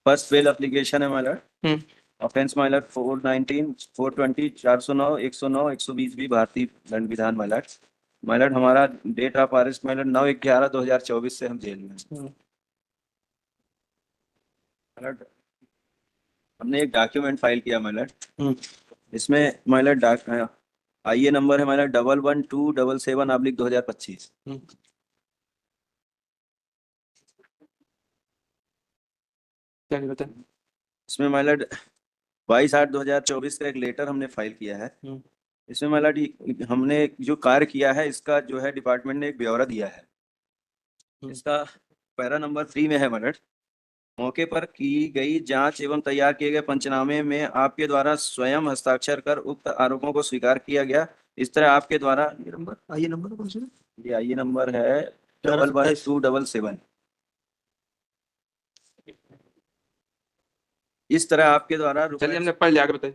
First bail application है Mylar. Offence Mylar 419, 420, 409, 109, 120 भी भारतीय दंड विधान माइलर। माइलर हमारा डेट ऑफ अरेस्ट माइलर 9/11/2024 से हम जेल में हैं। माइलर हमने एक डॉक्यूमेंट फाइल किया माइलर। इसमें माइलर आईए नंबर है माइलर 11277/2025। इसमें माइलर 22/8/2024 का एक लेटर हमने फाइल किया है। इसमें माइलर हमने जो कार्य किया है इसका जो है डिपार्टमेंट ने एक ब्यौरा दिया है। इसका पैरा नंबर 3 में है माइलर। मौके पर की गई जांच एवं तैयार किए गए पंचनामे में आपके द्वारा स्वयं हस्ताक्षर कर उक्त आरोपों को स्वीकार किया गया। इस तरह आपके द्वारा आईए नंबर कौन सा? ये आईए नंबर है 11277। इस तरह आपके द्वारा चलिए हमने पढ़ लिया, आगे बताइए।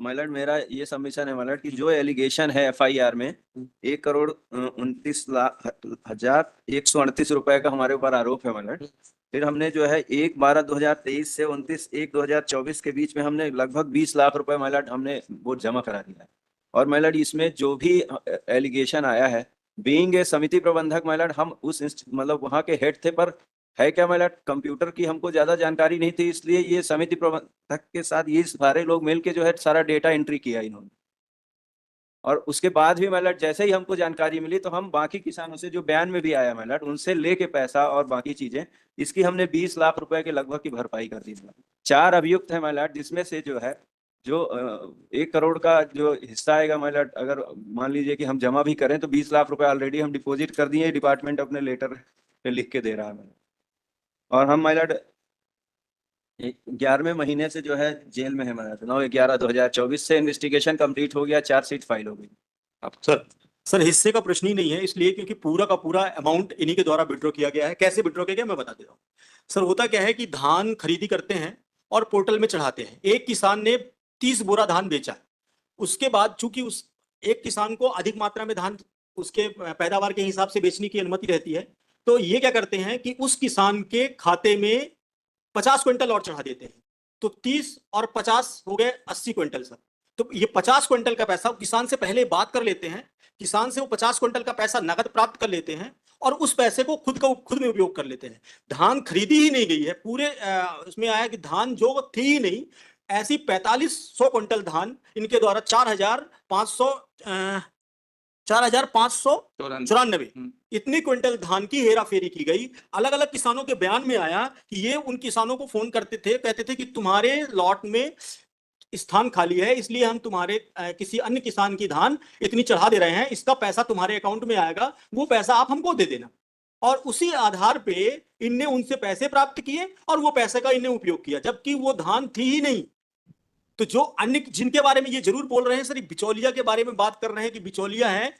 माइलर मेरा ये सबमिशन है माइलर कि जो एलिगेशन है एफआईआर में 1,29,138 रुपए का हमारे ऊपर आरोप है माइलर। फिर हमने जो है 1/12/2023 से 29/1/2024 के बीच में हमने लगभग 20 लाख रुपए माइलर हमने वो जमा करा दिया है। और माइलर इसमें जो भी एलिगेशन आया है, बीइंग ए समिति प्रबंधक माइलर, हम उस मतलब वहाँ के हेड थे, पर है क्या माइलर कंप्यूटर की हमको ज्यादा जानकारी नहीं थी, इसलिए ये समिति प्रबंधक के साथ ये सारे लोग मिलके जो है सारा डेटा एंट्री किया इन्होंने। और उसके बाद भी माइलर जैसे ही हमको जानकारी मिली तो हम बाकी किसानों से जो बयान में भी आया माइलर उनसे लेके पैसा और बाकी चीजें इसकी हमने 20 लाख रुपए के लगभग की भरपाई कर दी। 4 अभियुक्त है माइलर, जिसमें से जो है जो 1 करोड़ का जो हिस्सा आएगा माइलर, अगर मान लीजिए कि हम जमा भी करें तो 20 लाख रुपए ऑलरेडी हम डिपॉजिट कर दिए, डिपार्टमेंट अपने लेटर पे लिख के दे रहा है। और हम माइलर 11वें महीने से जो है जेल में है माइलर। 9/11/2024 से इन्वेस्टिगेशन कंप्लीट हो गया, चार्जशीट फाइल हो गई। अब सर हिस्से का प्रश्न ही नहीं है, इसलिए क्योंकि पूरा का पूरा अमाउंट इन्हीं के द्वारा विड्रॉ किया गया है। कैसे विड्रॉ किया गया मैं बता देता हूँ। सर होता क्या है कि धान खरीदी करते हैं और पोर्टल में चढ़ाते हैं। एक किसान ने 30 बोरा धान बेचा, उसके बाद चूंकि उस एक किसान को अधिक मात्रा में धान उसके पैदावार के हिसाब से बेचने की अनुमति रहती है, तो ये क्या करते हैं कि उस किसान के खाते में 50 क्विंटल और चढ़ा देते हैं। तो 30 और 50 हो गए 80 क्विंटल सर। तो ये 50 क्विंटल का पैसा किसान से पहले बात कर लेते हैं, किसान से वो 50 क्विंटल का पैसा नगद प्राप्त कर लेते हैं और उस पैसे को खुद में उपयोग कर लेते हैं। धान खरीदी ही नहीं गई है, पूरे उसमें आया कि धान जो थी ही नहीं, ऐसी 4500 क्विंटल धान इनके द्वारा 4,594 इतनी क्विंटल धान की हेरा फेरी की गई। अलग अलग किसानों के बयान में आया कि ये उन किसानों को फोन करते थे, कहते थे कि तुम्हारे लॉट में स्थान खाली है, इसलिए हम तुम्हारे किसी अन्य किसान की धान इतनी चढ़ा दे रहे हैं, इसका पैसा तुम्हारे अकाउंट में आएगा, वो पैसा आप हमको दे देना। और उसी आधार पे इनने उनसे पैसे प्राप्त किए और वो पैसे का इन्हें उपयोग किया, जबकि वो धान थी ही नहीं। तो जो अन्य जिनके बारे में ये जरूर बोल रहे हैं सर, बिचौलिया के बारे में बात कर रहे हैं कि बिचौलिया है,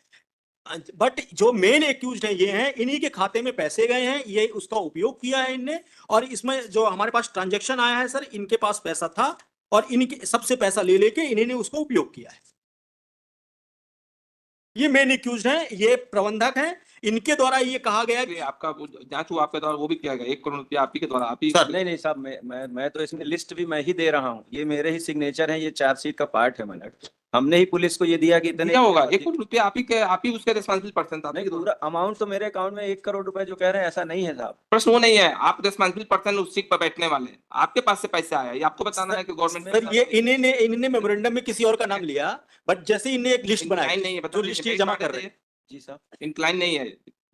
बट जो मेन एक्यूज्ड हैं ये हैं, इन्हीं के खाते में पैसे गए हैं, ये उसका उपयोग किया है इनने। और इसमें जो हमारे पास ट्रांजैक्शन आया है सर, इनके पास पैसा था और इनके सबसे पैसा ले लेके इन्होंने उसको उपयोग किया है। ये मेन एक्यूज्ड हैं, ये प्रबंधक हैं, इनके द्वारा ये कहा गया कि आपका जांच हुआ, आपके द्वारा वो भी किया गया 1 करोड़ रुपया आप ही के द्वारा आप ही। सर नहीं साहब, मैं तो इसमें लिस्ट भी मैं ही दे रहा हूँ, ये मेरे ही सिग्नेचर है, ये चार्जशीट का पार्ट है माइलर। हमने ही पुलिस को ये दिया कि इतने होगा 1 करोड़ रुपया आप ही उसके रिस्पांसिबल पर्सन था। नहीं, पूरा अमाउंट तो मेरे अकाउंट में 1 करोड़ रुपए जो कह रहे हैं ऐसा नहीं है साहब। प्रश्न वो नहीं है, आप रिस्पांसिबल पर्सन उस सीट पर बैठने वाले, आपके पास से पैसा आया, ये आपको बताना है कि गवर्नमेंट। ये इन्होंने मेमोरेंडम में किसी और का नाम लिया, बट जैसे इन्हें एक लिस्ट बनाई नहीं है, जो लिस्ट जमा कर रहे हैं। जी साहब, इंक्लाइन नहीं है,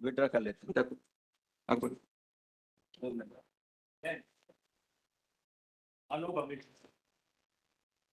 विड्रॉ कर लेते हैं।